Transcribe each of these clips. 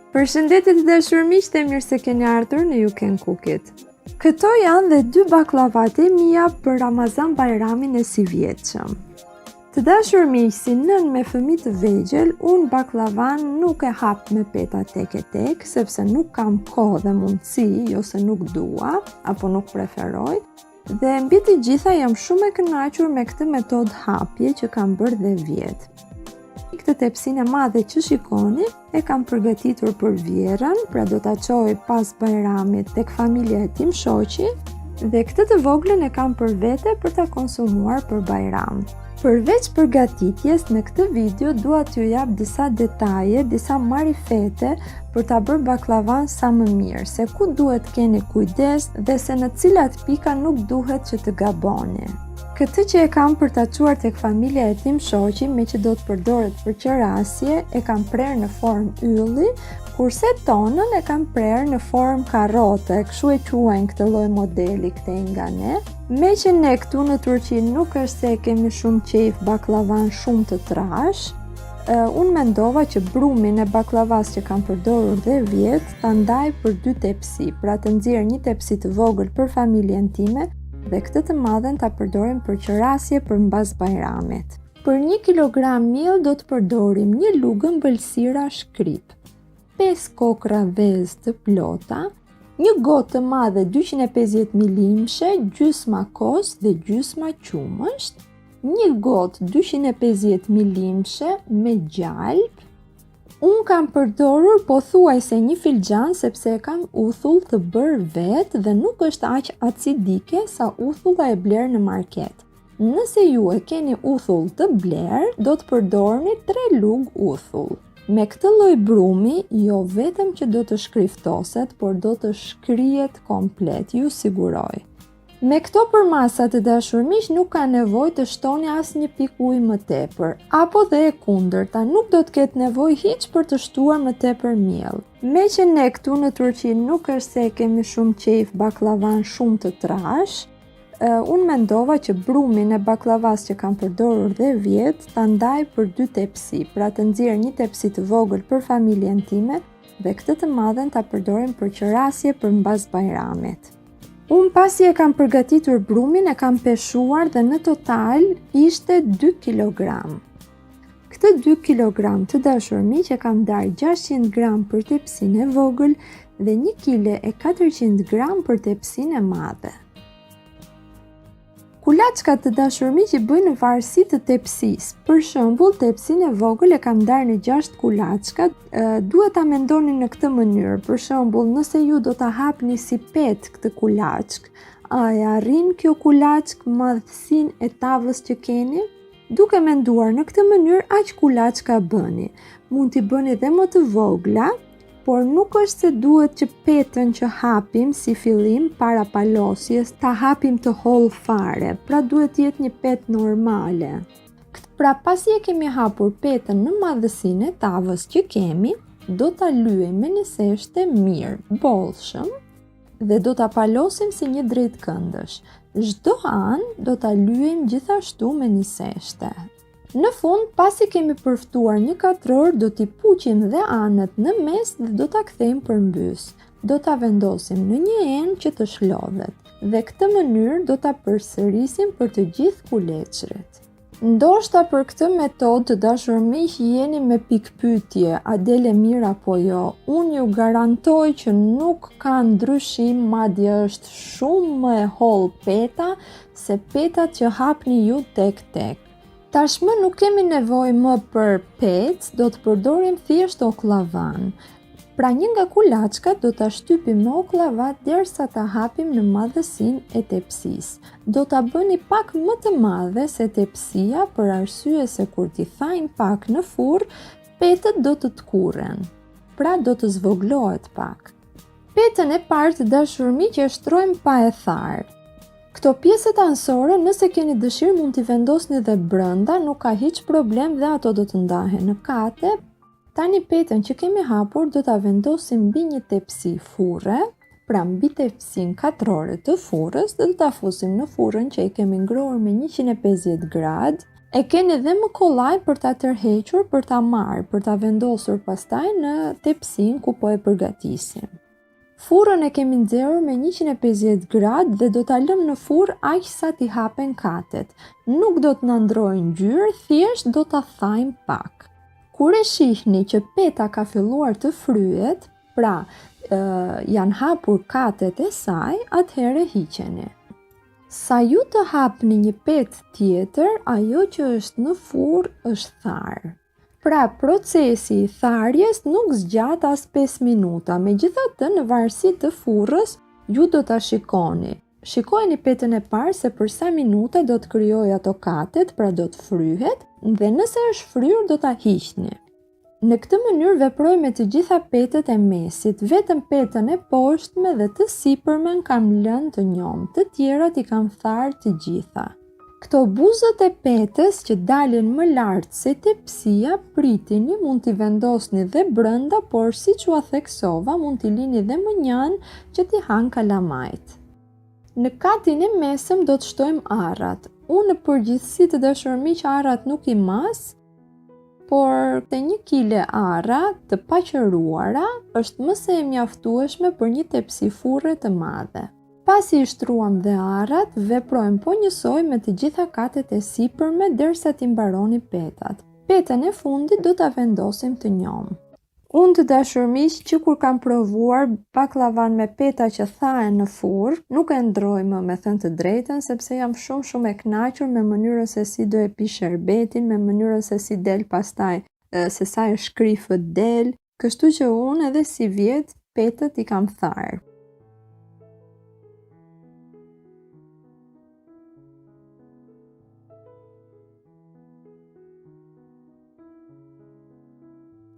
Përshëndetje të dashur miq, të mirë se keni ardhur në You Can Cook It. Këto janë dhe 2 baklavat e mia për Ramazan Bajramin e sivjetshëm. Të dashur miq, si nën me fëmijë të vegjël, unë baklavan nuk e hap me peta tek e tek, sepse nuk kam kohë dhe mundësi, jo se nuk dua, apo nuk preferoj, dhe mbi të gjitha jam shumë e kënaqur me këtë metodë hapje që kam bërë dhe vjet. Këtë tepsinë e madhe që shikoni e kam përgatitur për vjerën, pra do ta çoj pas Bajramit tek familja e tim shoqi, dhe këtë të voglën e kam për vete për ta konsumuar për Bajram. Përveç përgatitjes, në këtë video dua t'ju jap disa detaje, disa marifete për ta bërë baklavan sa më mirë, se ku duhet keni kujdes dhe se në cilat pika nuk duhet që të gaboni. Këtë që e kam për ta çuar tek familja e tim shoqi, me që do të përdoret për qerasje, e kam prerë në formë ylli, kurse tonën e kam prerë në formë karrote, kështu e quajnë këtë lloj modeli këtej nga ne. Me që ne këtu në Turqi nuk është se kemi shumë qejf baklavan shumë të trash, unë mendova që brumin e baklavas që kam përdorur dhe vjet ta ndaj për 2 tepsi, pra të nxjerr një tepsi të vogël për familjen time dhe këtë të madhen ta përdorim për qerasje për mbas Bajramit. Për 1 kilogram miell do të përdorim 1 lugë ëmbëlsira shkrip, 5 kokra vezë të plota, 1 gotë të madhe 250 milimshe, gjysma kos dhe gjysma qumësht, 1 gotë 250 milimshe me gjalp. Unë kam përdorur pothuajse 1 filxhan sepse e kam uthull të bërë vetë dhe nuk është aq acidike sa uthulla e bler në market. Nëse ju e keni uthull të bler, do të përdorni 3 lugë uthull. Me këtë lloj brumi, jo vetëm që do të shkriftoset, por do të shkrihet komplet, ju siguroj. Me këto përmasa të dashur miq, nuk ka nevojë të shtoni asnjë pikë ujë më tepër, apo dhe e kundërta, nuk do të ketë nevojë hiç për të shtuar më tepër miell. Me që ne këtu në Turqi nuk është se kemi shumë qejf baklavan shumë të trash, unë mendova që brumin e baklavas që kam përdorur dhe vjet ta ndaj për 2 tepsi, pra të nxjerr një tepsi të vogël për familjen time dhe këtë të madhen ta përdorim për qerasje për mbas Bajramit. Unë pasi e kam përgatitur brumin, e kam peshuar dhe në total ishte 2 kg. Këtë 2 kg të dashur miq e kam ndarë 600 gram për tepsinë e vogël dhe 1 kg e 400 gram për tepsinë e madhe. Kulaçkat të dashur miq i bëjnë në varësi të tepsisë. Për shembull, tepsinë e vogël e kam ndarë në 6 kulaçka. Duhet ta mendoni në këtë mënyrë. Për shembull, nëse ju do ta hapni si pet këtë kulaçk, a e arrin kjo kulaçk madhësinë e tavës që keni? Duke menduar në këtë mënyrë, aq kulaçka bëni. Mund t'i bëni dhe më të vogla, por nuk është se duhet që petën që hapim si fillim para palosjes ta hapim të hollë fare, pra duhet të jetë një petë normale. Pra pasi e kemi hapur petën në madhësinë e tavës që kemi, do ta lyejmë me një seshte mirë, bollshëm, dhe do ta palosim si një drejtkëndësh. Çdo anë do ta lyejmë gjithashtu me një seshte. Në fund, pasi kemi përftuar një katror, do t'i puqim dhe anët në mes dhe do t'a kthejmë përmbys. Do t'a vendosim në një enë që të shlodhet dhe këtë mënyrë do t'a përsërisim për të gjithë kuleçrit. Ndoshta për këtë metodë të dashur miq jeni me pikpyetje, a dele mirë apo jo. Unë ju garantoj që nuk ka ndryshim, madje është shumë më e hollë peta se petat që hapni ju tek. Tashmë nuk kemi nevojë më për pec, do të përdorim thjesht oklavan. Pra një nga kulaçkat do ta shtypim në oklavat derisa ta hapim në madhësinë e tepsisë. Do ta bëni pak më të madhe se tepsia për arsye se kur t'i thajnë pak në furr, petët do të tkurren. Pra do të zvoglohet pak. Petën e parë të dashur miq e shtrojmë pa e tharë. Këto pjesët anësore, nëse keni dëshirë mund t'i vendosni dhe brenda, nuk ka hiç problem dhe ato do të ndahen në kate. Tani petën që kemi hapur do ta vendosim mbi një tepsi furre, pra mbi tepsinë katrore të furrës dhe do ta fusim në furrën që i kemi ngrohur me 150 gradë E keni dhe më kollaj për ta tërhequr, për ta marrë, për ta vendosur pastaj në tepsinë ku po e përgatisim. Furrën e kemi nxehur me 150 gradë dhe do ta lëmë në furrë aq sa t'i hapen katet. Nuk do të na ndrojë ngjyrë, thjesht do ta thajmë pak. Kur e shihni që peta ka filluar të fryhet, pra janë hapur katet e saj, atëherë hiqeni. Sa ju të hapni një petë tjetër, ajo që është në furrë është tharë. Pra, procesi i tharjes nuk zgjat as 5 minuta, megjithatë në varësi të furrës, ju do ta shikoni. Shikojeni petën e parë se për sa minuta do të krijojë ato katet, pra do të fryhet, dhe nëse është fryrë do ta hiqni. Në këtë mënyrë veproj me të gjitha petët e mesit, vetëm petën e poshtme dhe të sipërmen kam lënë të njom, të tjerat i kam tharë të gjitha. Këto buzët e petës që dalin më lartë se tepsia, pritini, mund t'i vendosni dhe brënda, por si që a theksova, mund t'i lini dhe më njanë që t'i hanë kalamajt. Në katin e mesëm do të shtojmë arrat. Unë në përgjithësi të dashur miq arrat nuk i mas, por te 1 kile arra të paqëruara është më se e mjaftueshme për një tepsi furre të madhe. Pasi i shtruam dhe arrat, veprojmë po njësoj me të gjitha katet e sipërme derisa t'i mbaroni petat. Petën e fundit do ta vendosim të njom. Unë të dashur miq që kur kam provuar baklavan me peta që thahen në furrë, nuk e ndroj më me thënë të drejtën, sepse jam shumë e kënaqur me mënyrën se si do e pi sherbetin, me mënyrën se si del pastaj, se sa e shkrifët del, kështu që unë edhe si vjet petët i kam tharë.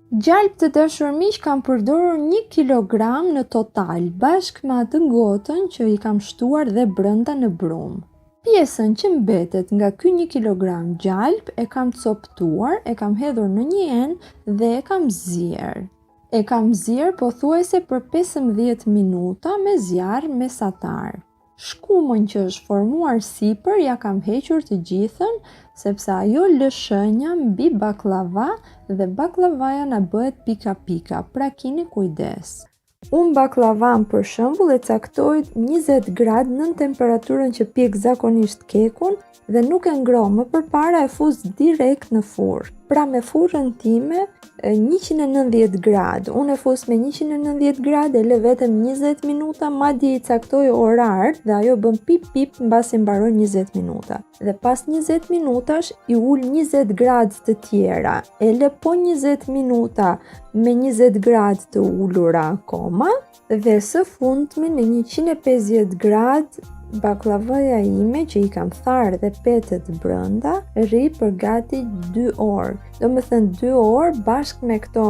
Gjalp të dashur miq kam përdorur 1 kilogram në total, bashkë me atë gotën që i kam shtuar dhe brënda në brum. Pjesën që mbetet nga ky 1 kilogram gjalp e kam coptuar, e kam hedhur në një enë dhe e kam zier. E kam zier pothuajse për 15 minuta me zjarr mesatar. Shkumën që është formuar sipër ja kam hequr të gjithën, sepse ajo lë shenja mbi baklava dhe baklavaja na bëhet pika-pika, pra keni kujdes. Unë baklavan për shembull e caktoj 20 gradë nën temperaturën që pjek zakonisht kekun dhe nuk e ngro më përpara, e fus direkt në furrë. Pra me furrën time 190 gradë, unë e fus me 190 gradë e lë vetëm 20 minuta, madje i caktoj orar dhe ajo bën pip-pip mbasi mbaron 20 minuta. Dhe pas 20 minutash i ul 20 gradë të tjera, e lë po 20 minuta me 20 gradë të ulura akoma dhe së fundmi në 150 gradë baklavaja ime që i kam tharë dhe petët brënda rri për gati 2 orë. Do me thënë 2 orë bashkë me këto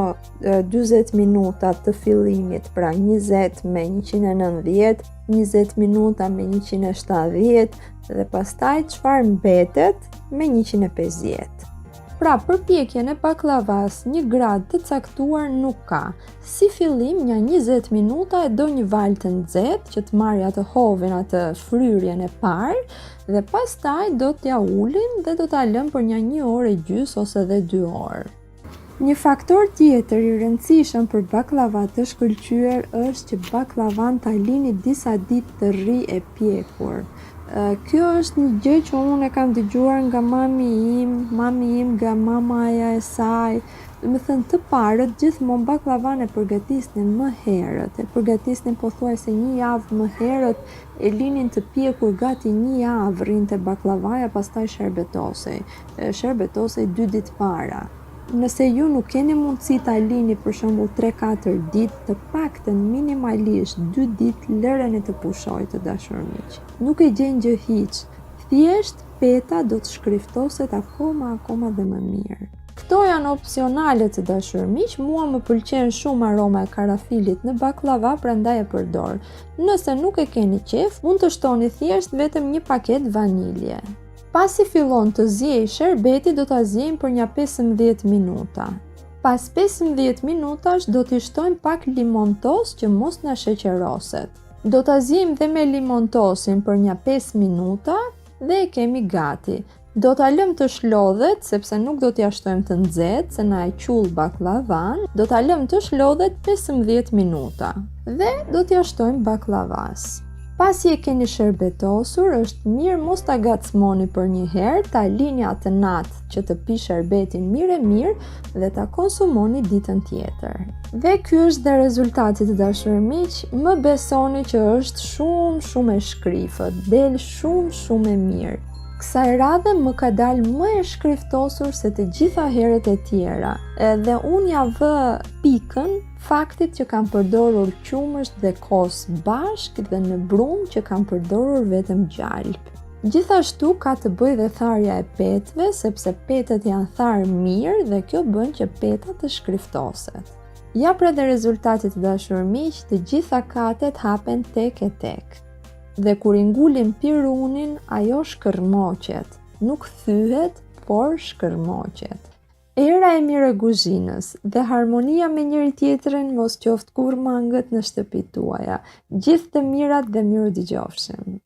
20 minuta të fillimit, pra 20 me 190, 20 minuta me 170 dhe pastaj çfarë mbetet me 150. Pra, përpjekjen e baklavas 1 gradë të caktuar nuk ka. Si fillim, një 20 minuta e do një val të nxehtë që të marrë atë hovin, atë fryrjen e parë, dhe pastaj do t'ja ulim dhe do t'a lëm për një 1 orë e gjys ose dhe 2 orë. Një faktor tjetër i rëndësishëm për baklava të shkëlqyer është që baklavan t'a lini disa ditë të rri e pjekur. Kjo është një gjë që unë e kam dëgjuar nga mami im nga mamaja e saj. Do me thënë të parët gjithmonë baklavan e përgatisnin më herët, e përgatisnin pothuajse 1 javë më herët, e linin të pjekur gati 1 javë rrinte baklavaja, pastaj shërbetosej 2 ditë para. Nëse ju nuk keni mundësi ta lini për shembull 3-4 ditë, të paktën minimalisht 2 ditë lëreni të pushoj të dashur miq. Nuk e gjen gjë hiç, thjesht peta do të shkriftoset akoma dhe më mirë. Këto janë opsionale të dashur miq, mua më pëlqen shumë aroma e karafilit në baklava, prandaj e përdor. Nëse nuk e keni qef, mund të shtoni thjesht vetëm 1 paketë vanilje. Pasi fillon të ziej sherbeti, do ta ziejmë për një 15 minuta. Pas 15 minutash do t'i shtojmë pak limontos që mos na sheqeroset. Do ta ziejmë dhe me limontosin për një 5 minuta dhe e kemi gati. Do ta lëm të shlodhet sepse nuk do t'ja shtojmë të nxehtë se na e qull baklavan. Do ta lëm të shlodhet 15 minuta dhe do t'ja shtojmë baklavas. Pasi e keni shërbetosur, është mirë mos ta gacmoni për një herë, ta lini atë natë që të pi sherbetin mirë dhe ta konsumoni ditën tjetër. Dhe ky është dhe rezultati, të dashur miq, më besoni që është shumë e shkrifët, del shumë e mirë. Kësaj radhe më ka dalë më e shkriftosur se të gjitha herët e tjera, dhe unë ja vë pikën faktit që kam përdorur qumësht dhe kos bashk dhe në brumë që kam përdorur vetëm gjalp. Gjithashtu ka të bëjë dhe tharja e petëve, sepse petët janë tharë mirë dhe kjo bën që peta të shkriftoset. Ja pra dhe rezultatit, të dashur miq, të gjitha katet hapen tek e tek. Dhe kur i ngulim pirunin, ajo shkërmoqet, nuk thyhet, por shkërmoqet. Era e mirë e kuzhinës dhe harmonia me njëri tjetrin mos qoftë kur mangët në shtëpitë tuaja. Gjithë të mirat dhe mirë dëgjofshim.